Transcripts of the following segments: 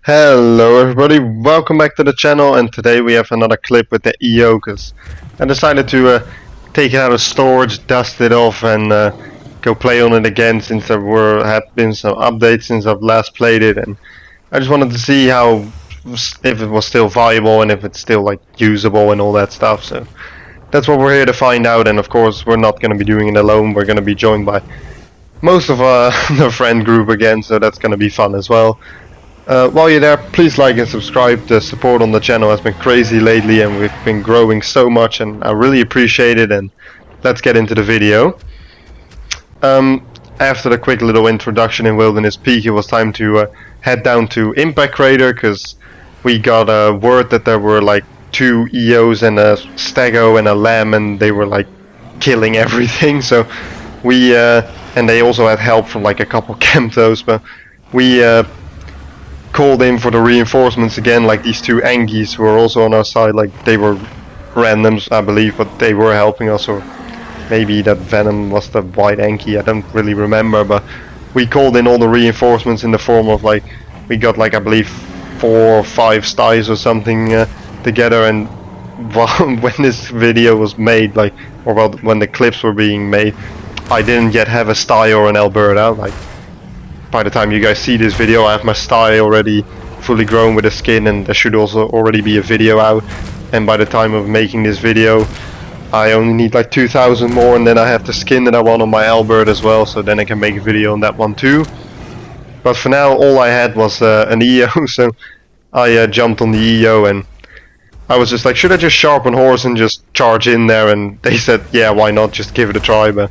Hello everybody, welcome back to the channel, and today we have another clip with the EO because I decided to take it out of storage, dust it off, and go play on it again since there had been some updates since I've last played it, and I just wanted to see if it was still viable and if it's still like usable and all that stuff. So that's what we're here to find out, and of course we're not going to be doing it alone. We're going to be joined by most of the friend group again, so that's going to be fun as well. While you're there, please like and subscribe. The support on the channel has been crazy lately and we've been growing so much, and I really appreciate it. And let's get into the video. After the quick little introduction in Wilderness Peak, it was time to head down to Impact Crater because we got a word that there were like 2 EOs and a Stego and a Lamb, and they were like killing everything. So we and they also had help from like a couple Camptos, but we called in for the reinforcements again, like these 2 Angies who are also on our side. Like they were randoms, I believe, but they were helping us, or maybe that Venom was the white Anki, I don't really remember, but we called in all the reinforcemements in the form of like, we got like I believe 4 or 5 styes or something together, and when this video was made, like, or well, when the clips were being made, I didn't yet have a sty or an Alberta. Like, by the time you guys see this video, I have my sty already fully grown with a skin, and there should also already be a video out. And by the time of making this video, I only need like 2,000 more, and then I have the skin that I want on my Albert as well, so then I can make a video on that one too. But for now, all I had was an EO, so I jumped on the EO, and I was just like, should I just sharpen horse and just charge in there? And they said, yeah, why not, just give it a try. But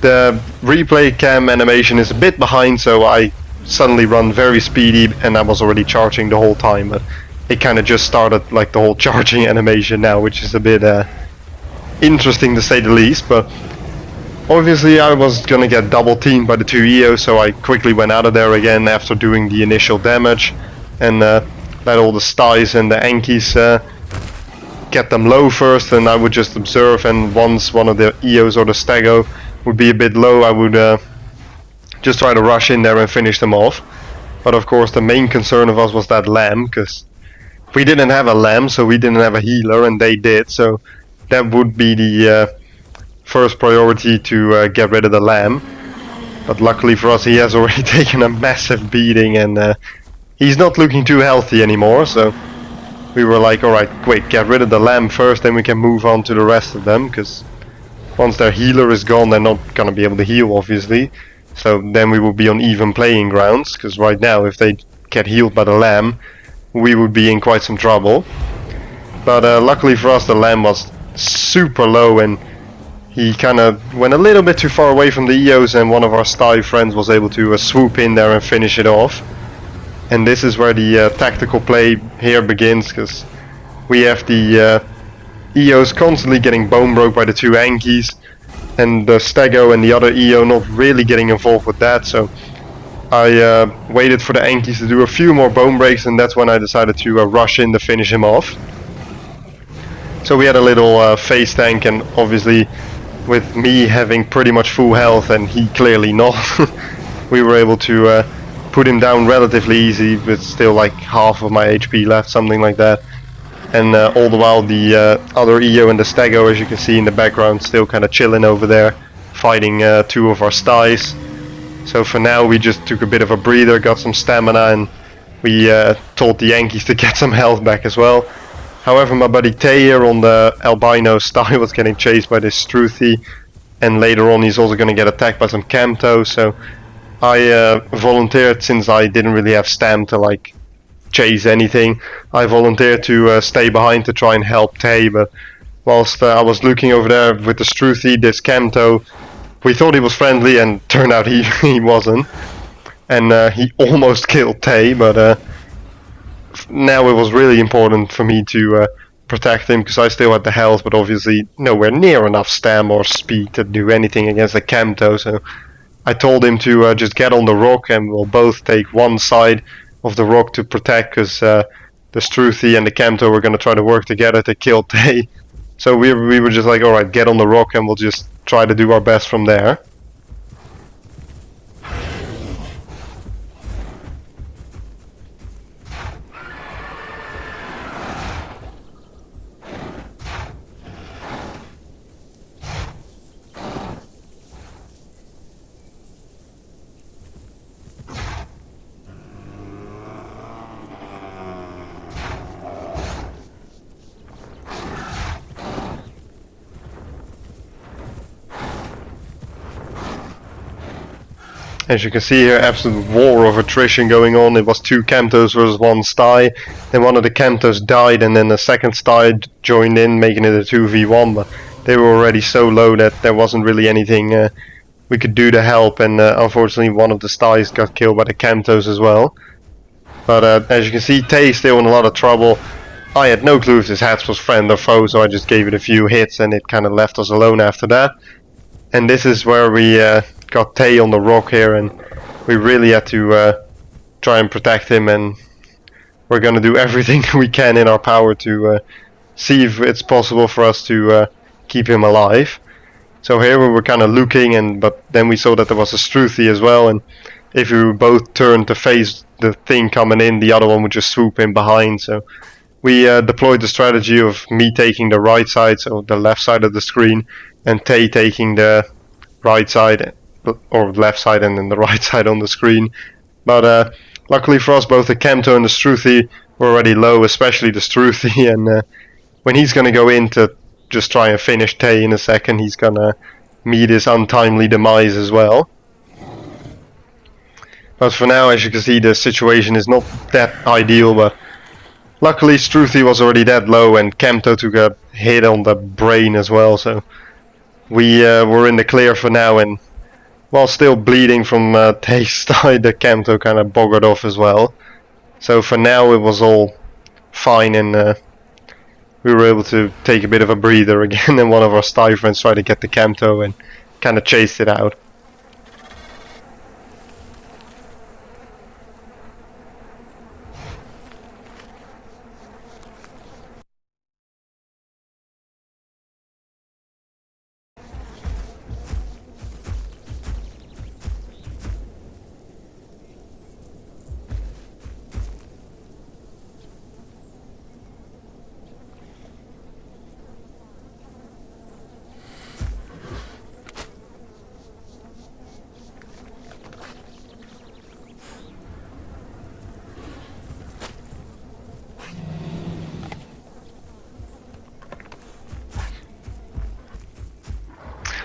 the replay cam animation is a bit behind, so I suddenly run very speedy, and I was already charging the whole time, but it kind of just started like the whole charging animation now, which is a bit interesting to say the least. But obviously I was gonna get double teamed by the 2 EOs, so I quickly went out of there again after doing the initial damage, and let all the styes and the Ankies get them low first, and I would just observe, and once one of the EOs or the Stego would be a bit low, I would just try to rush in there and finish them off. But of course the main concern of us was that Lamb, because we didn't have a Lamb, so we didn't have a healer, and they did, so that would be the first priority, to get rid of the Lamb. But luckily for us, he has already taken a massive beating, and he's not looking too healthy anymore, so we were like, alright, quick, get rid of the Lamb first, then we can move on to the rest of them, because once their healer is gone, they're not gonna be able to heal, obviously. So then we will be on even playing grounds, because right now, if they get healed by the Lamb, we would be in quite some trouble. But luckily for us, the Lamb was super low, and he kind of went a little bit too far away from the EOs, and one of our sty friends was able to swoop in there and finish it off. And this is where the tactical play here begins, because we have the EOs constantly getting bone broke by the 2 Ankies, and the Stego and the other EO not really getting involved with that, so I waited for the Ankies to do a few more bone breaks, and that's when I decided to rush in to finish him off. So we had a little face tank, and obviously with me having pretty much full health and he clearly not, we were able to put him down relatively easy with still like half of my HP left, something like that. And all the while the other EO and the Stego, as you can see in the background, still kind of chilling over there, fighting 2 of our styes. So for now we just took a bit of a breather, got some stamina, and we told the Yankees to get some health back as well. However, my buddy Tay here on the albino sty was getting chased by this Struthy, and later on he's also going to get attacked by some Camptos, so I volunteered, since I didn't really have stam to like chase anything. I volunteered to stay behind to try and help Tay, but whilst I was looking over there with the Struthy, this Camto, we thought he was friendly, and turned out he wasn't, and he almost killed Tay. But now it was really important for me to protect him, because I still had the health, but obviously nowhere near enough stam or speed to do anything against the Camto, so I told him to just get on the rock, and we'll both take one side of the rock to protect, because the Struthy and the Camto were going to try to work together to kill Tay. So we were just like, alright, get on the rock, and we'll just try to do our best from there. As you can see here, absolute war of attrition going on. It was 2 Camtos versus 1 Sty. Then one of the Camtos died and then the second Sty joined in, making it a 2v1, but they were already so low that there wasn't really anything we could do to help, and unfortunately one of the Stys got killed by the Camtos as well. But as you can see, Tay is still in a lot of trouble. I had no clue if this hatch was friend or foe, so I just gave it a few hits and it kind of left us alone after that. And this is where we got Tay on the rock here, and we really had to try and protect him, and we're gonna do everything we can in our power to see if it's possible for us to keep him alive. So here we were kind of looking, but then we saw that there was a Struthy as well, and if we both turned to face the thing coming in, the other one would just swoop in behind. So we deployed the strategy of me taking the right side, so the left side of the screen, and Tay taking the right side, or left side and then the right side on the screen. But luckily for us, both the Camto and the Struthy were already low, especially the Struthy, and when he's gonna go in to just try and finish Tay in a second, he's gonna meet his untimely demise as well. But for now, as you can see, the situation is not that ideal, but luckily Struthy was already that low and Camto took a hit on the brain as well, so we were in the clear for now, and while still bleeding from Tay's side, the Camto kind of buggered off as well. So for now it was all fine, and we were able to take a bit of a breather again, and one of our Sty friends tried to get the Camto and kind of chased it out.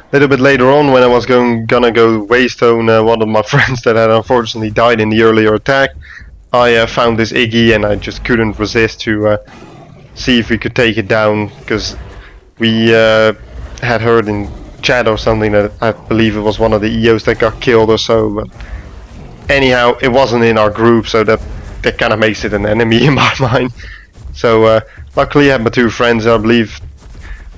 A little bit later on, when I was gonna go waystone one of my friends that had unfortunately died in the earlier attack, I found this Iggy, and I just couldn't resist to see if we could take it down, because we had heard in chat or something that I believe it was one of the EOs that got killed or so, but anyhow, it wasn't in our group, so that kind of makes it an enemy in my mind. So luckily I had my 2 friends. I believe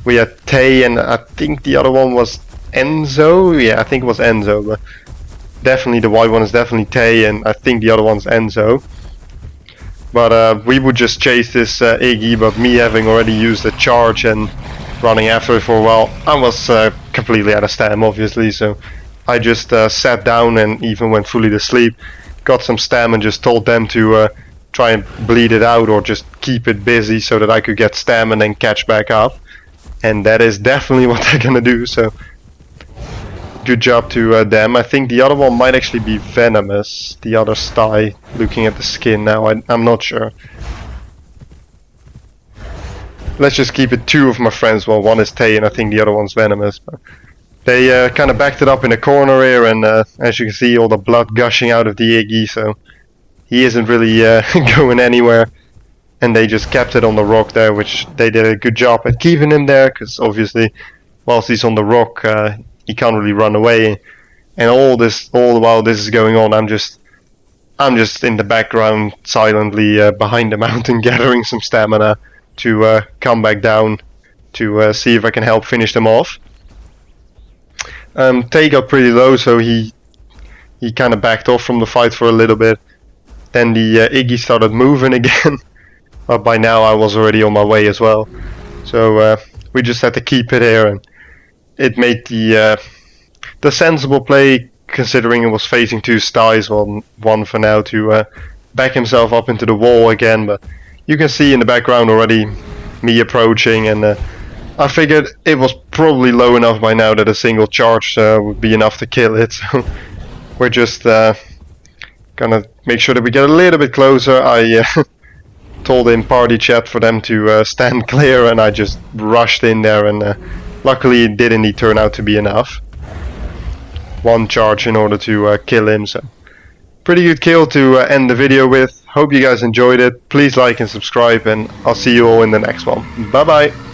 we had Tay, and I think the other one was Enzo. Yeah, I think it was Enzo, but definitely the white one is definitely Tay, and I think the other one's Enzo. But we would just chase this Iggy, but me having already used the charge and running after it for a while, I was completely out of stam, obviously, so I just sat down and even went fully to sleep, got some stam and just told them to try and bleed it out or just keep it busy so that I could get stam and then catch back up. And that is definitely what they're gonna do, so good job to them. I think the other one might actually be venomous, the other Sty, looking at the skin now, I'm not sure. Let's just keep it 2 of my friends, well, one is Tay and I think the other one's venomous. But they kind of backed it up in a corner here, and as you can see, all the blood gushing out of the Iggy, so he isn't really going anywhere. And they just kept it on the rock there, which they did a good job at keeping him there, because obviously whilst he's on the rock he can't really run away. And all the while this is going on, I'm just in the background silently behind the mountain gathering some stamina to come back down to see if I can help finish them off. Tay got pretty low, so he kind of backed off from the fight for a little bit. Then the Iggy started moving again. But by now I was already on my way as well, so we just had to keep it here, and it made the sensible play, considering it was facing 2 Stys, well, one for now, to back himself up into the wall again. But you can see in the background already me approaching, and I figured it was probably low enough by now that a single charge would be enough to kill it. So we're just gonna make sure that we get a little bit closer. I told in party chat for them to stand clear, and I just rushed in there, and luckily it did indeed turn out to be enough. one charge in order to kill him. So pretty good kill to end the video with. Hope you guys enjoyed it. Please like and subscribe, and I'll see you all in the next one. Bye bye.